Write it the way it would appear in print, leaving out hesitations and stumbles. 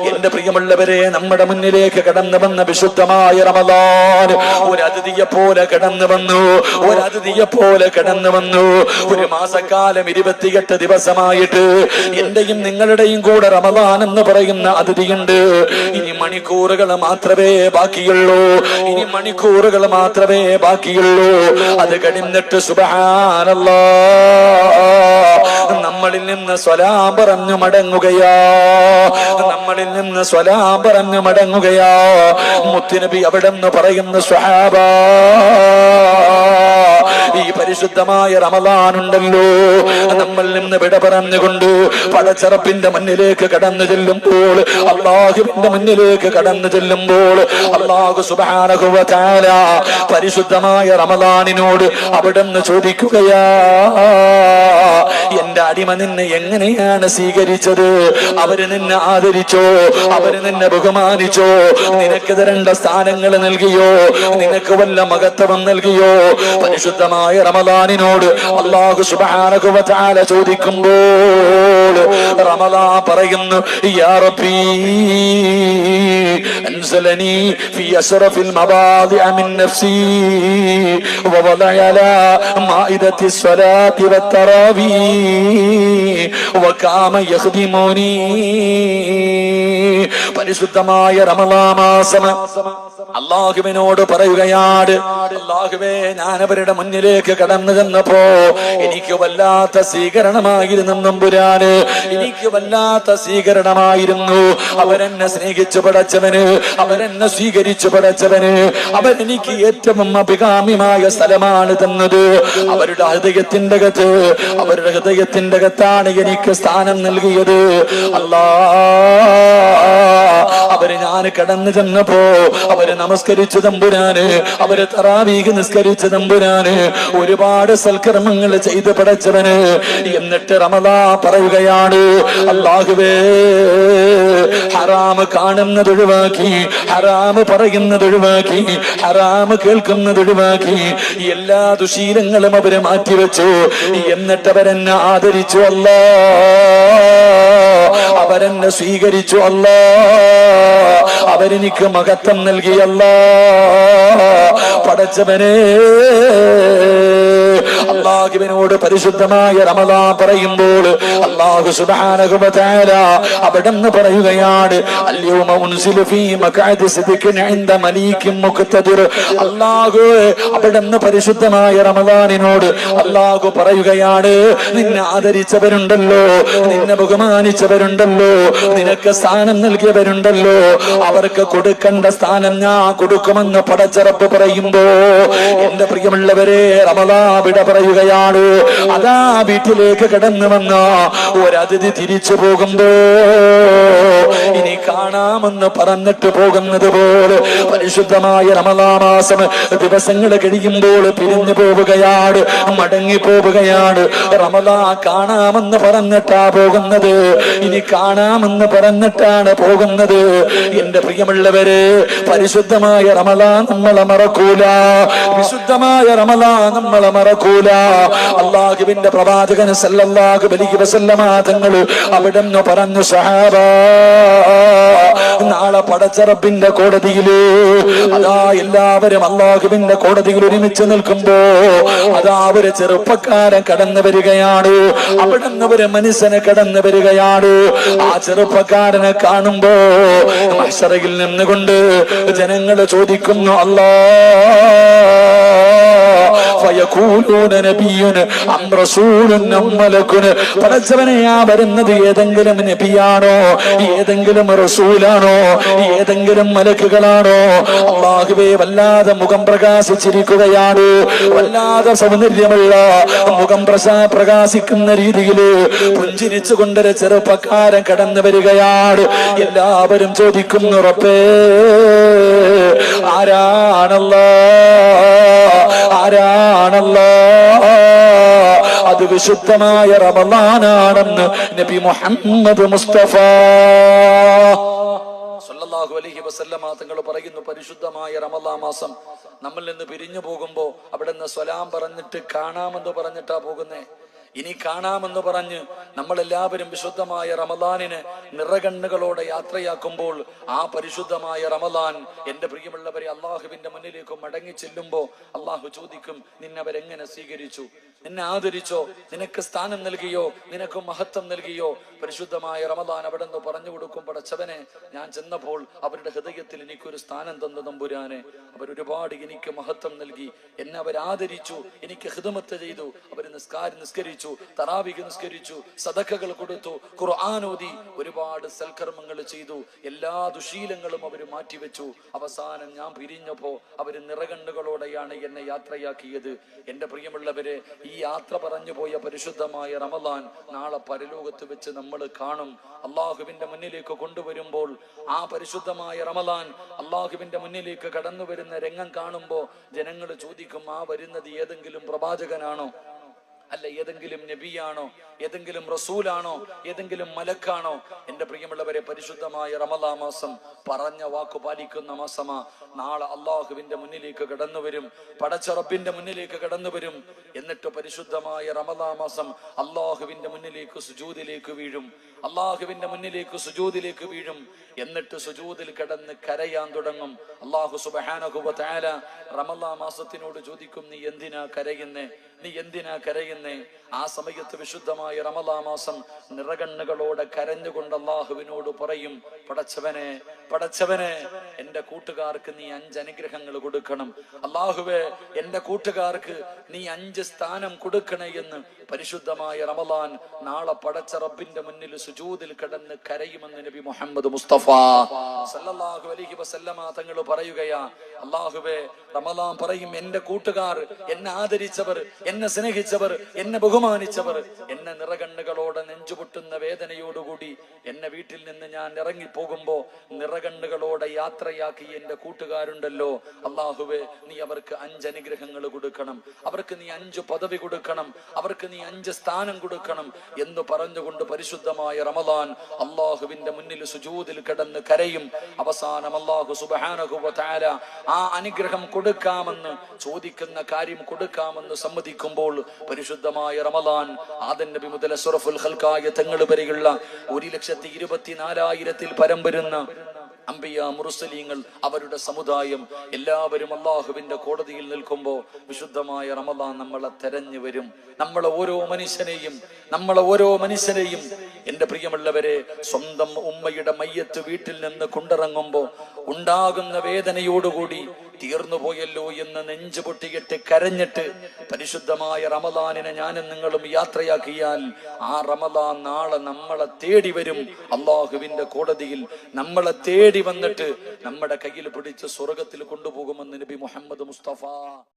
എന്റെ പ്രിയമുള്ളവരെ, നമ്മുടെ മുന്നിലേക്ക് കടന്നു വന്ന വിശുദ്ധമായ റമദാൻ ഒരു അതിഥിയെ പോലെ കടന്നു വന്നു. ഒരു അതിഥിയെ പോലെ കടന്നു വന്നു. ഒരു മാസക്കാലം 28 ദിവസമായിട്ട് എന്റെയും നിങ്ങളുടെയും കൂടെ റമദാൻ എന്ന് പറയുന്ന അതിഥിയുണ്ട്. ഇനി മണിക്കൂറുകൾ മാത്രമേ ബാക്കിയുള്ളൂ. ഇനി മണിക്കൂറുകൾ മാത്രമേ ബാക്കിയുള്ളൂ. അത് കഴിഞ്ഞിട്ട് സുബ്ഹാനല്ലാഹ് നമ്മളിൽ നിന്ന് സ്വലാം പറഞ്ഞു മടങ്ങുകയാ. നമ്മളിൽ നിന്ന് സ്വലാം പറഞ്ഞു മടങ്ങുകയാ. മുത്തുനബി അവിടെ നിന്ന് പറയുന്ന സ്വഹാബാ, ഈ പരിശുദ്ധമായ റമദാൻ ഉണ്ടല്ലോ, നമ്മളിൽ നിന്ന് വിട പറഞ്ഞുകൊണ്ട് പടച്ചറപ്പിന്റെ മുന്നിലേക്ക് കടന്നു ചെല്ലുമ്പോൾ, അള്ളാഹുവിന്റെ മുന്നിലേക്ക് കടന്നു ചെല്ലുമ്പോൾ, അള്ളാഹു സുബ്ഹാനഹു വ തആല പരിശുദ്ധമായ റമദാനിനോട് അവിടെ നിന്ന് ചോദിക്കുകയാ, എന്റെ അടിമ നിന്നെ എങ്ങനെയാണ് സ്വീകരിച്ചത്? അവര് നിന്നെ ആദരിച്ചോ? അവര് നിന്നെ ബഹുമാനിച്ചോ? നിനക്ക് തരേണ്ട സ്ഥാനങ്ങൾ നൽകിയോ? നിനക്ക് വല്ല മഹത്വം നൽകിയോ? പരിശുദ്ധമായ റമദാനിനോട് അല്ലാഹു സുബ്ഹാനഹു വ തആല ചോദിക്കുമ്പോൾ റമദാൻ പറയുന്നു, യാ റബ്ബി അൻസലനി ഫീ അശ്റഫിൽ മവാദിഅ മിൻ നഫ്സി വവദഅ അലാ മാഇദത്തി സ്വലാത്തി വത്തറാവി വകാമ യഖ്ദിമുനി. പരിശുദ്ധമായ റമദാൻ മാസം അല്ലാഹുവിനോട് പറയുകയാണ്, അല്ലാഹുവേ, ഞാൻ അവരുടെ മുന്നിലേക്ക് കടന്നു ചെന്നപ്പോ എനിക്ക് വല്ലാത്ത സ്വീകരണമായിരുന്നു നമ്പുരാന്. എനിക്ക് വല്ലാത്ത സ്വീകരണമായിരുന്നു. അവരെന്നെ സ്നേഹിച്ചു പടച്ചവന്, അവരെന്നെ സ്വീകരിച്ചു പടച്ചവന്, അവരെനിക്ക് ഏറ്റവും അഭികാമ്യമായ സ്ഥലമാണ് തന്നത്. അവരുടെ ഹൃദയത്തിന്റെ അകത്ത്, അവരുടെ ഹൃദയത്തിന്റെ അകത്താണ് എനിക്ക് സ്ഥാനം നൽകിയത്. അല്ലാ, അവര് ഞാൻ കടന്നു ചെന്നപ്പോ അവര് നമസ്കരിച്ചു തമ്പുരാന്, അവര് തറാവീഹ് നിസ്കരിച്ചു തമ്പുരാന്, ഒരുപാട് സൽക്കർമ്മങ്ങൾ ചെയ്ത് പടച്ചവന്. എന്നിട്ട് റമദാൻ പറയുകയാണ്, അല്ലാഹുവേ, ഹറാമ് കാണുന്നത് ഒഴിവാക്കി, ഹറാമ് പറയുന്നത് ഒഴിവാക്കി, ഹറാമ് കേൾക്കുന്നത് ഒഴിവാക്കി, എല്ലാ ദുശീലങ്ങളും അവര് മാറ്റിവെച്ചു. എന്നിട്ട് അവരെന്നെ ആദരിച്ചു. അല്ലാ, അവരെന്നെ സ്വീകരിച്ചു. അല്ലാ, അവരെനിക്ക് മഹത്വം നൽകിയല്ലാ. പടച്ചവനെ, അല്ലാഹുവിനോട് പരിശുദ്ധമായ റമദാൻ പറയുമ്പോൾ അല്ലാഹു സുബ്ഹാനഹു വ തആല അവിടെന്ന് പറയുകയാണ്, അൽയൗമ ഉൻസിലു ഫീ മഖഅദി സിദ്ഖിൻ ഇൻദ മലീകിൻ മുഖ്തദിർ. അല്ലാഹു അവിടെന്ന് പരിശുദ്ധമായ റമദാനിനോട് അല്ലാഹു പറയുകയാണ്, നിന്നെ ആദരിച്ചവരുണ്ടല്ലോ, നിന്നെ ബഹുമാനിച്ചവരുണ്ടല്ലോ, നിനക്ക് സ്ഥാനം നൽകിയവരുണ്ടല്ലോ, അവർക്ക് കൊടുക്കേണ്ട സ്ഥാനം ഞാൻ കൊടുക്കുമെന്ന് പടച്ചറപ്പ് പറയുമ്പോ, എന്റെ പ്രിയമുള്ളവരെ, റമദാൻ വിട പറയുകയാണ്. അതാ വീട്ടിലേക്ക് കടന്നു വന്ന ഒരതിഥി തിരിച്ചു പോകുമ്പോ ഇനി കാണാമെന്ന് പറഞ്ഞിട്ട് പോകുന്നത് പോലെ പരിശുദ്ധമായ റമദാൻ മാസം ദിവസങ്ങൾ കഴിയുമ്പോൾ പിരിഞ്ഞു പോവുകയാണ്, മടങ്ങി പോവുകയാണ്. റമദാൻ കാണാമെന്ന് പറഞ്ഞിട്ടാ പോകുന്നത്, ഇനി കാണാമെന്ന് പറഞ്ഞിട്ടാണ് പോകുന്നത്. എന്റെ പ്രിയമുള്ളവരെ, പരിശുദ്ധമായ റമദാൻ നമ്മളെ മറക്കൂല, വിശുദ്ധമായ റമദാൻ നമ്മളെ മറക്കൂല. അല്ലാഹുവിന്റെ പ്രവാചകൻ സല്ലല്ലാഹു അലൈഹി വസല്ലമ തങ്ങൾ അവിടെന്ന് പറഞ്ഞു, സഹാബാ, നാളെ പടച്ചറപ്പിന്റെ കോടതിയില് അതാ എല്ലാവരും അല്ലാഹുവിന്റെ കോടതിയിൽ ഒരുമിച്ച് നിൽക്കുമ്പോ അതാ ഒരു ചെറുപ്പക്കാരൻ കടന്നു വരികയാണ്. അവിടുന്ന് ഒരു മനുഷ്യനെ കടന്നു വരികയാണ്. ആ ചെറുപ്പക്കാരനെ കാണുമ്പോ മഹ്ശറയിൽ നിന്നുകൊണ്ട് ജനങ്ങൾ ചോദിക്കുന്നു, അല്ലാ, പടച്ചവനെയാ വരുന്നത് ഏതെങ്കിലും നബിയാണോ, ഏതെങ്കിലും റസൂലാണോ, ഏതെങ്കിലും മലക്കുകളാണോ? അല്ലാഹുവേ, വല്ലാതെ മുഖം പ്രകാശിച്ചിരിക്കുകയാണ്. വല്ലാതെ സൗന്ദര്യമുള്ള മുഖം പ്രകാശിക്കുന്ന രീതിയില് പുഞ്ചിരിച്ചുകൊണ്ടൊരു ചെറുപ്പക്കാരൻ കടന്നു വരികയാണ്. എല്ലാവരും ചോദിക്കുന്നു, റബ്ബേ, ആരാണല്ലോ, ആരാണല്ലോ? അത് വിശുദ്ധമായ റമദാനാണെന്ന് നബി മുഹമ്മദ് മുസ്തഫ സല്ലല്ലാഹു അലൈഹി വസല്ലമ തങ്ങൾ പറയുന്നു. പരിശുദ്ധമായ റമദാൻ മാസം നമ്മളിൽ നിന്ന് പിരിഞ്ഞു പോകുമ്പോ അവിടെ നിന്ന് സ്വലാം പറഞ്ഞിട്ട് കാണാമെന്ന് പറഞ്ഞിട്ടാ പോകുന്നേ. ഇനി കാണാമെന്ന് പറഞ്ഞ് നമ്മളെല്ലാവരും വിശുദ്ധമായ റമദാനിന് നിറകണ്ണുകളോടെ യാത്രയാക്കുമ്പോൾ ആ പരിശുദ്ധമായ റമദാൻ എന്റെ പ്രിയമുള്ളവരെ അള്ളാഹുവിന്റെ മുന്നിലേക്ക് മടങ്ങി ചെല്ലുമ്പോ അള്ളാഹു ചോദിക്കും, നിന്നവരെങ്ങനെ സ്വീകരിച്ചു, നിന്നെ ആദരിച്ചോ, നിനക്ക് സ്ഥാനം നൽകിയോ, നിനക്ക് മഹത്വം നൽകിയോ? പരിശുദ്ധമായ റമദാൻ അവിടെ നിന്ന് പറഞ്ഞു കൊടുക്കും, പടച്ചവനെ, ഞാൻ ചെന്നപ്പോൾ അവരുടെ ഹൃദയത്തിൽ എനിക്കൊരു സ്ഥാനം തന്നു തമ്പുരാനെ, അവരൊരുപാട് എനിക്ക് മഹത്വം നൽകി, എന്നെ അവരാദരിച്ചു, എനിക്ക് ഖിദ്മത്ത് ചെയ്തു, അവർ നിസ്കരിച്ചു, തറാവീഹ് നിസ്കരിച്ചു, സദഖകൾ കൊടുത്തു, ഖുർആൻ ഓതി, ഒരുപാട് സൽക്കർമ്മങ്ങൾ ചെയ്തു, എല്ലാ ദുശീലങ്ങളും അവർ മാറ്റിവെച്ചു. അവസാനം ഞാൻ പിരിഞ്ഞപ്പോ അവര് നിറകണ്ണുകളോടെയാണ് എന്നെ യാത്രയാക്കിയത്. എന്റെ പ്രിയമുള്ളവരെ, ഈ യാത്ര പറഞ്ഞു പോയ പരിശുദ്ധമായ റമദാൻ നാളെ പരലോകത്ത് വെച്ച് നമ്മൾ കാണും. അള്ളാഹുവിന്റെ മുന്നിലേക്ക് കൊണ്ടുവരുമ്പോൾ ആ പരിശുദ്ധമായ റമദാൻ അള്ളാഹുവിന്റെ മുന്നിലേക്ക് കടന്നു വരുന്ന രംഗം കാണുമ്പോ ജനങ്ങൾ ചോദിക്കും, ആ വരുന്നത് ഏതെങ്കിലും പ്രവാചകനാണോ, അല്ല ഏതെങ്കിലും നബിയാണോ, ഏതെങ്കിലും റസൂലാണോ, ഏതെങ്കിലും മലക്കാണോ? എന്റെ പ്രിയമുള്ളവരെ, പരിശുദ്ധമായ റമദാൻ മാസം പറഞ്ഞ വാക്കു പാലിക്കുന്ന മാസമാ. നാളെ അള്ളാഹുവിന്റെ മുന്നിലേക്ക് കടന്നു വരും, പടച്ച റബ്ബിന്റെ മുന്നിലേക്ക് കടന്നു വരും. എന്നിട്ട് പരിശുദ്ധമായ റമദാൻ മാസം അള്ളാഹുവിന്റെ മുന്നിലേക്ക് സുജൂദിലേക്ക് വീഴും, അള്ളാഹുവിന്റെ മുന്നിലേക്ക് സുജൂദിലേക്ക് വീഴും. എന്നിട്ട് സുജൂദിൽ കിടന്ന് കരയാൻ തുടങ്ങും. അള്ളാഹു സുബ്ഹാനഹു വ തആല റമദാൻ മാസത്തിനോട് ചോദിക്കും, നീ എന്തിനാ കരയുന്നേ, നീ എന്തിനാ കരയുന്നേ? ആ സമയത്ത് വിശുദ്ധമായ റമദാൻ മാസം നിറകണ്ണുകളോടെ കരഞ്ഞുകൊണ്ട് അള്ളാഹുവിനോട് പറയും, പടച്ചവനെ, പടച്ചവനെ, എന്റെ കൂട്ടുകാർക്ക് നീ 5 അനുഗ്രഹങ്ങൾ കൊടുക്കണം. അള്ളാഹുവേ, എന്റെ കൂട്ടുകാർക്ക് നീ 5 സ്ഥാനം കൊടുക്കണേ എന്ന് പരിശുദ്ധമായ റമദാൻ നാളെ പടച്ച റബ്ബിന്റെ മുന്നിൽ സുജൂദിൽ കിടന്ന് കരയുമെന്ന് നബി മുഹമ്മദ് മുസ്തഫ സല്ലല്ലാഹു അലൈഹി വസല്ലമ തങ്ങൾ പറയുകയാ. അള്ളാഹുവേ, റമദാൻ പറയും, എന്റെ കൂട്ടുകാർ, എന്നെ ആദരിച്ചവർ, എന്നെ സ്നേഹിച്ചവർ, എന്നെ ബഹുമാനിച്ചവർ, എന്നെ നിറകണ്ണുകളോടെ നെഞ്ചുപൊട്ടുന്ന വേദനയോടുകൂടി എന്നെ വീട്ടിൽ നിന്ന് ഞാൻ ഇറങ്ങിപ്പോകുമ്പോ നിറകണ്ണുകളോടെ യാത്രയാക്കി എന്റെ കൂട്ടുകാരുണ്ടല്ലോ, അള്ളാഹുവേ, നീ അവർക്ക് 5 അനുഗ്രഹങ്ങൾ കൊടുക്കണം, അവർക്ക് നീ 5 പദവി കൊടുക്കണം, അവർക്ക് നീ 5 സ്ഥാനം കൊടുക്കണം എന്ന് പറഞ്ഞുകൊണ്ട് പരിശുദ്ധമായ റമദാൻ അള്ളാഹുവിന്റെ മുന്നിൽ സുജൂദിൽ കിടന്ന് കരയും. അവസാനം അള്ളാഹു സുബ്ഹാനഹു വ തആല ആ അനുഗ്രഹം കൊടുക്കാമെന്ന് ചോദിക്കുന്ന കാര്യം കൊടുക്കാമെന്ന് സമ്മതിക്കുമ്പോൾ പരിശുദ്ധമായ റമദാൻ ആദം നബി മുതൽ അസ്റഫുൽ ഖൽഖായ തങ്ങൾ വരെയുള്ള 1,24,000 പരം വരുന്ന അംബിയ മുർസലീങ്ങൾ, അവരുടെ സമുദായം എല്ലാവരും അള്ളാഹുവിന്റെ കോടതിയിൽ നിൽക്കുമ്പോ വിശുദ്ധമായ റമദാൻ നമ്മളെ തെരഞ്ഞു വരും. നമ്മളെ ഓരോ മനുഷ്യനെയും എന്റെ പ്രിയമുള്ളവരെ, സ്വന്തം ഉമ്മയുടെ മയ്യത്ത് വീട്ടിൽ നിന്ന് കൊണ്ടിറങ്ങുമ്പോ ഉണ്ടാകുന്ന വേദനയോടുകൂടി തീർന്നു പോയല്ലോ എന്ന് നെഞ്ചു പൊട്ടിയിട്ട് കരഞ്ഞിട്ട് പരിശുദ്ധമായ റമദാനിനെ ഞാനും നിങ്ങളും യാത്രയാക്കിയാൽ ആ റമദാൻ നാളെ നമ്മളെ തേടി വരും. അള്ളാഹുവിന്റെ കോടതിയിൽ നമ്മളെ തേടി വന്നിട്ട് നമ്മുടെ കയ്യിൽ പിടിച്ച് സ്വർഗത്തിൽ കൊണ്ടുപോകുമെന്ന് നബി മുഹമ്മദ് മുസ്തഫ